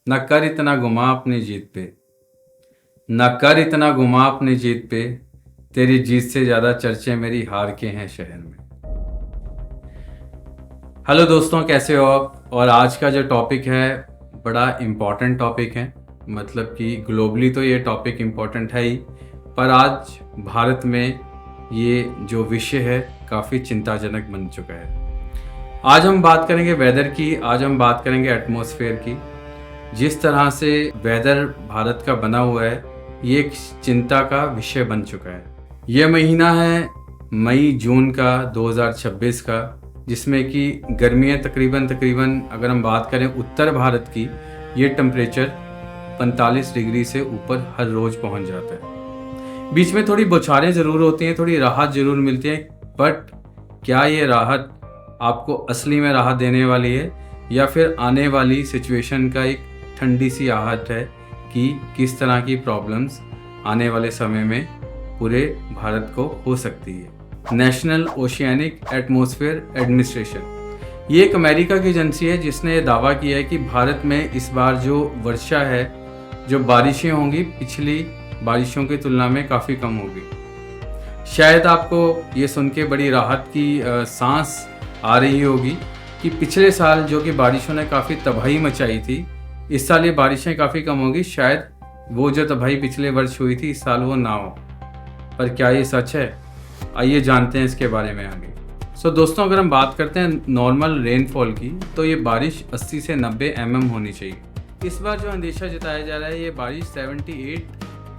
न कर इतना गुमा अपनी जीत पे, न कर इतना गुमा अपनी जीत पे, तेरी जीत से ज़्यादा चर्चे मेरी हार के हैं शहर में। हेलो दोस्तों, कैसे हो आप? और आज का जो टॉपिक है बड़ा इम्पॉर्टेंट टॉपिक है। मतलब कि ग्लोबली तो ये टॉपिक इम्पॉर्टेंट है ही, पर आज भारत में ये जो विषय है काफ़ी चिंताजनक बन चुका है। आज हम बात करेंगे वेदर की, आज हम बात करेंगे एटमॉस्फेयर की। जिस तरह से वेदर भारत का बना हुआ है, ये एक चिंता का विषय बन चुका है। यह महीना है मई जून का 2026 का, जिसमें कि गर्मियाँ तकरीबन अगर हम बात करें उत्तर भारत की, ये टेम्परेचर 45 डिग्री से ऊपर हर रोज़ पहुंच जाता है। बीच में थोड़ी बौछारें ज़रूर होती हैं, थोड़ी राहत ज़रूर मिलती है, बट क्या ये राहत आपको असली में राहत देने वाली है या फिर आने वाली सिचुएशन का एक ठंडी सी आहट है कि किस तरह की प्रॉब्लम्स आने वाले समय में पूरे भारत को हो सकती है। नेशनल ओशियानिक एटमॉस्फेयर एडमिनिस्ट्रेशन, ये एक अमेरिका की एजेंसी है जिसने ये दावा किया है कि भारत में इस बार जो वर्षा है, जो बारिशें होंगी, पिछली बारिशों की तुलना में काफ़ी कम होगी। शायद आपको ये सुन के बड़ी राहत की सांस आ रही होगी कि पिछले साल जो कि बारिशों ने काफ़ी तबाही मचाई थी, इस साल ये बारिशें काफ़ी कम होगी। शायद वो जो तबाही पिछले वर्ष हुई थी, इस साल वो ना हो। पर क्या ये सच है? आइए जानते हैं इसके बारे में आगे। दोस्तों, अगर हम बात करते हैं नॉर्मल रेनफॉल की, तो ये बारिश 80 से 90 mm होनी चाहिए। इस बार जो अंदेशा जताया जा रहा है, ये बारिश 78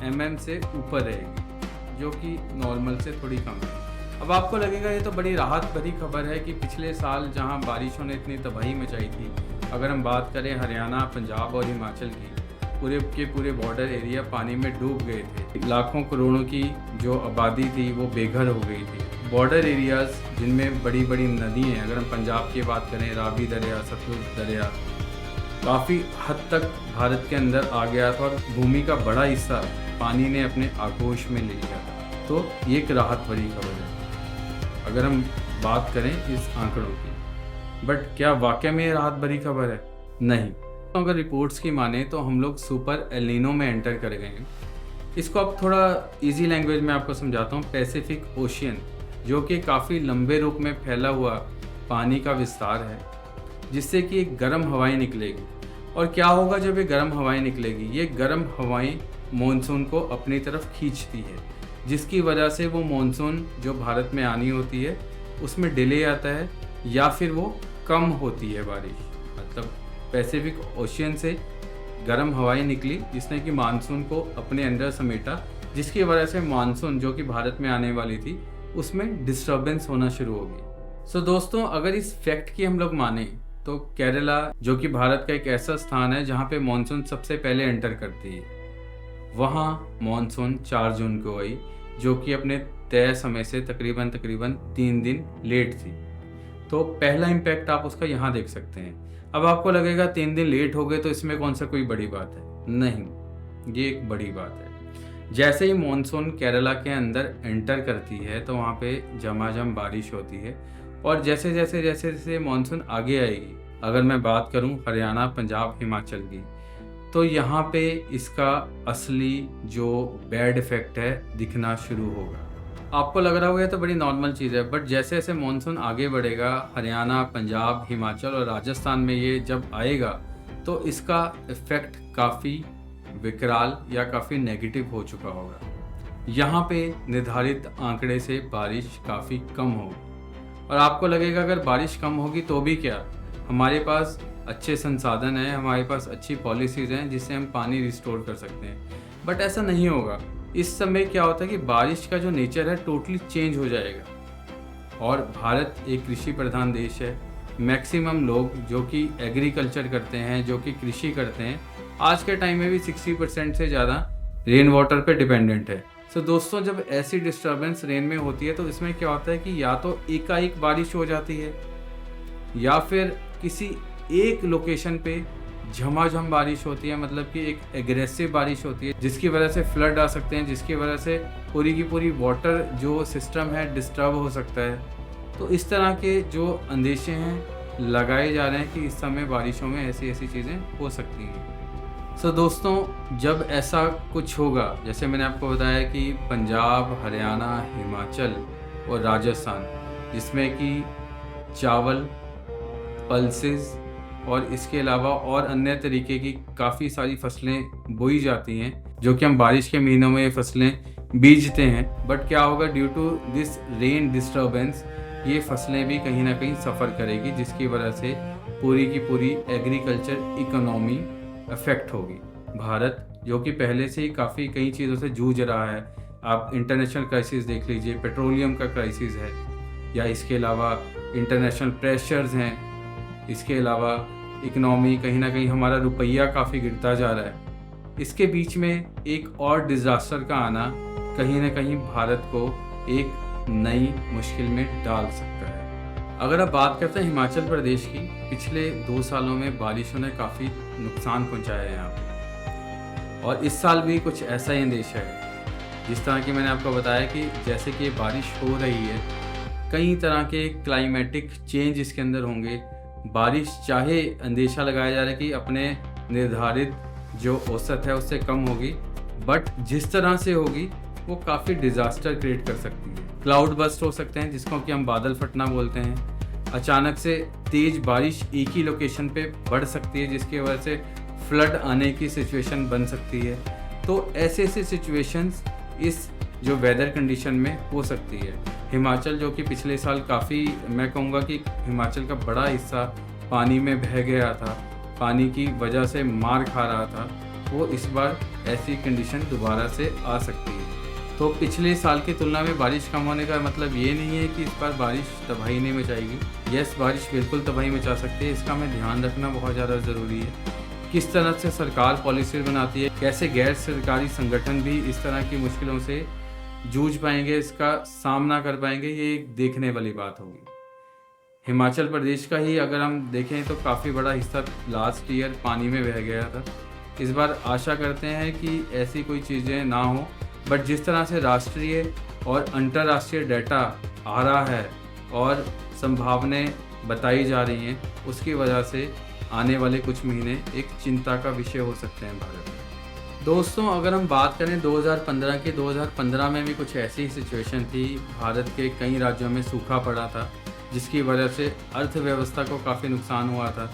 mm से ऊपर रहेगी, जो कि नॉर्मल से थोड़ी कम है। अब आपको लगेगा ये तो बड़ी राहत भरी खबर है कि पिछले साल जहां बारिशों ने इतनी तबाही मचाई थी, अगर हम बात करें हरियाणा, पंजाब और हिमाचल की, पूरे के पूरे बॉर्डर एरिया पानी में डूब गए थे। लाखों करोड़ों की जो आबादी थी वो बेघर हो गई थी। बॉर्डर एरियाज़ जिनमें बड़ी बड़ी नदी हैं, अगर हम पंजाब की बात करें, रावी दरिया, सतलुज दरिया, काफ़ी हद तक भारत के अंदर आ गया था और भूमि का बड़ा हिस्सा पानी ने अपने आगोश में ले लिया था। तो ये एक राहत भरी खबर है अगर हम बात करें इस आंकड़ों की। बट क्या वाकई में ये राहत भरी खबर है? नहीं। तो अगर रिपोर्ट्स की माने तो हम लोग सुपर एल नीनो में एंटर कर गए हैं। इसको अब थोड़ा इजी लैंग्वेज में आपको समझाता हूँ। पैसिफिक ओशियन, जो कि काफ़ी लंबे रूप में फैला हुआ पानी का विस्तार है, जिससे कि एक गर्म हवाएं निकलेगी। और क्या होगा जब ये गर्म हवाएं निकलेगी? ये गर्म हवाएं मॉनसून को अपनी तरफ खींचती है, जिसकी वजह से वो मॉनसून जो भारत में आनी होती है उसमें डिले आता है या फिर वो कम होती है बारिश। मतलब पैसिफिक ओशियन से गर्म हवाएं निकली जिसने कि मानसून को अपने अंदर समेटा, जिसकी वजह से मानसून जो कि भारत में आने वाली थी उसमें डिस्टर्बेंस होना शुरू होगी। दोस्तों, अगर इस फैक्ट की हम लोग माने तो केरला, जो कि भारत का एक ऐसा स्थान है जहाँ पे मानसून सबसे पहले एंटर करती है, वहाँ मानसून 4 जून को आई, जो कि अपने तय समय से तकरीबन 3 दिन लेट थी। तो पहला इम्पैक्ट आप उसका यहाँ देख सकते हैं। अब आपको लगेगा 3 दिन लेट हो गए तो इसमें कौन सा कोई बड़ी बात है? नहीं, ये एक बड़ी बात है। जैसे ही मानसून केरला के अंदर एंटर करती है तो वहाँ पे झमाझम बारिश होती है, और जैसे जैसे मानसून आगे आएगी, अगर मैं बात करूँ हरियाणा, पंजाब, हिमाचल की, तो यहाँ पे इसका असली जो बैड इफेक्ट है दिखना शुरू होगा। आपको लग रहा होगा ये तो बड़ी नॉर्मल चीज़ है, बट जैसे जैसे मानसून आगे बढ़ेगा, हरियाणा, पंजाब, हिमाचल और राजस्थान में ये जब आएगा तो इसका इफेक्ट काफ़ी विकराल या काफ़ी नेगेटिव हो चुका होगा। यहाँ पे निर्धारित आंकड़े से बारिश काफ़ी कम होगी, और आपको लगेगा अगर बारिश कम होगी तो भी क्या, हमारे पास अच्छे संसाधन हैं, हमारे पास अच्छी पॉलिसीज़ हैं जिससे हम पानी रिस्टोर कर सकते हैं। बट ऐसा नहीं होगा। इस समय क्या होता है कि बारिश का जो नेचर है टोटली चेंज हो जाएगा। और भारत एक कृषि प्रधान देश है। मैक्सिमम लोग जो कि एग्रीकल्चर करते हैं, जो कि कृषि करते हैं, आज के टाइम में भी 60% से ज़्यादा रेन वाटर पे डिपेंडेंट है। दोस्तों, जब ऐसी डिस्टर्बेंस रेन में होती है तो इसमें क्या होता है कि या तो एकाएक बारिश हो जाती है या फिर किसी एक लोकेशन पे झमाझम बारिश होती है। मतलब कि एक एग्रेसिव बारिश होती है जिसकी वजह से फ्लड आ सकते हैं, जिसकी वजह से पूरी की पूरी वाटर जो सिस्टम है डिस्टर्ब हो सकता है। तो इस तरह के जो अंदेशे हैं लगाए जा रहे हैं कि इस समय बारिशों में ऐसी ऐसी चीज़ें हो सकती हैं। दोस्तों, जब ऐसा कुछ होगा, जैसे मैंने आपको बताया कि पंजाब, हरियाणा, हिमाचल और राजस्थान, जिसमें कि चावल, पल्सेस और इसके अलावा और अन्य तरीके की काफ़ी सारी फसलें बोई जाती हैं, जो कि हम बारिश के महीनों में ये फसलें बीजते हैं। बट क्या होगा, due to this rain disturbance ये फसलें भी कहीं ना कहीं सफ़र करेगी, जिसकी वजह से पूरी की पूरी एग्रीकल्चर इकोनॉमी अफेक्ट होगी। भारत जो कि पहले से ही काफ़ी कई चीज़ों से जूझ रहा है, आप इंटरनेशनल क्राइसिस देख लीजिए, पेट्रोलियम का क्राइसिस है, या इसके अलावा इंटरनेशनल प्रेशर्स हैं, इसके अलावा इकनॉमी कहीं ना कहीं हमारा रुपया काफ़ी गिरता जा रहा है। इसके बीच में एक और डिज़ास्टर का आना कहीं ना कहीं भारत को एक नई मुश्किल में डाल सकता है। अगर आप बात करते हैं हिमाचल प्रदेश की, पिछले 2 सालों में बारिशों ने काफ़ी नुकसान पहुंचाया है यहाँ पे, और इस साल भी कुछ ऐसा ही अंदेशा है। जिस तरह की मैंने आपको बताया कि जैसे कि बारिश हो रही है, कई तरह के क्लाइमेटिक चेंज इसके अंदर होंगे। बारिश चाहे अंदेशा लगाया जा रहा है कि अपने निर्धारित जो औसत है उससे कम होगी, बट जिस तरह से होगी वो काफ़ी डिज़ास्टर क्रिएट कर सकती है। क्लाउड बस्ट हो सकते हैं, जिसको कि हम बादल फटना बोलते हैं। अचानक से तेज़ बारिश एक ही लोकेशन पे बढ़ सकती है, जिसकी वजह से फ्लड आने की सिचुएशन बन सकती है। तो ऐसे सिचुएशंस इस जो वेदर कंडीशन में हो सकती है। हिमाचल जो कि पिछले साल काफ़ी, मैं कहूँगा कि हिमाचल का बड़ा हिस्सा पानी में बह गया था, पानी की वजह से मार खा रहा था, वो इस बार ऐसी कंडीशन दोबारा से आ सकती है। तो पिछले साल की तुलना में बारिश कम होने का मतलब ये नहीं है कि इस बार बारिश तबाही नहीं मचाएगी। यस, बारिश बिल्कुल तबाही मचा सकती है, इसका हमें ध्यान रखना बहुत ज़्यादा ज़रूरी है। किस तरह से सरकार पॉलिसी बनाती है, कैसे गैर सरकारी संगठन भी इस तरह की मुश्किलों से जूझ पाएंगे, इसका सामना कर पाएंगे, ये एक देखने वाली बात होगी। हिमाचल प्रदेश का ही अगर हम देखें तो काफ़ी बड़ा हिस्सा लास्ट ईयर पानी में बह गया था। इस बार आशा करते हैं कि ऐसी कोई चीज़ें ना हो, बट जिस तरह से राष्ट्रीय और अंतर्राष्ट्रीय डाटा आ रहा है और संभावनाएं बताई जा रही हैं, उसकी वजह से आने वाले कुछ महीने एक चिंता का विषय हो सकते हैं भारत में। दोस्तों, अगर हम बात करें 2015 की, 2015 में भी कुछ ऐसी ही सिचुएशन थी। भारत के कई राज्यों में सूखा पड़ा था, जिसकी वजह से अर्थव्यवस्था को काफ़ी नुकसान हुआ था।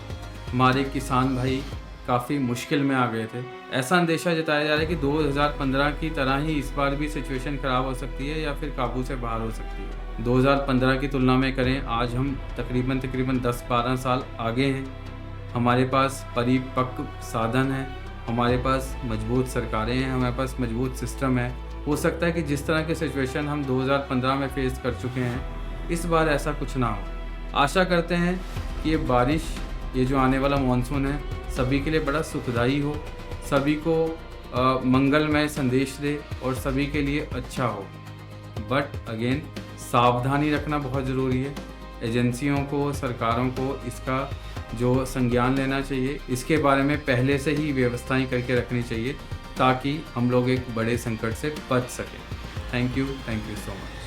हमारे किसान भाई काफ़ी मुश्किल में आ गए थे। ऐसा अंदेशा जताया जा रहा है कि 2015 की तरह ही इस बार भी सिचुएशन ख़राब हो सकती है या फिर काबू से बाहर हो सकती है। 2015 की तुलना में करें, आज हम तकरीबन 10-12 साल आगे हैं। हमारे पास परिपक्व साधन है, हमारे पास मजबूत सरकारें हैं, हमारे पास मजबूत सिस्टम है। हो सकता है कि जिस तरह की सिचुएशन हम 2015 में फेस कर चुके हैं, इस बार ऐसा कुछ ना हो। आशा करते हैं कि ये बारिश, ये जो आने वाला मानसून है, सभी के लिए बड़ा सुखदायी हो, सभी को मंगलमय संदेश दे और सभी के लिए अच्छा हो। बट अगेन, सावधानी रखना बहुत ज़रूरी है। एजेंसियों को, सरकारों को इसका जो संज्ञान लेना चाहिए, इसके बारे में पहले से ही व्यवस्थाएं करके रखनी चाहिए, ताकि हम लोग एक बड़े संकट से बच सकें। Thank you so much.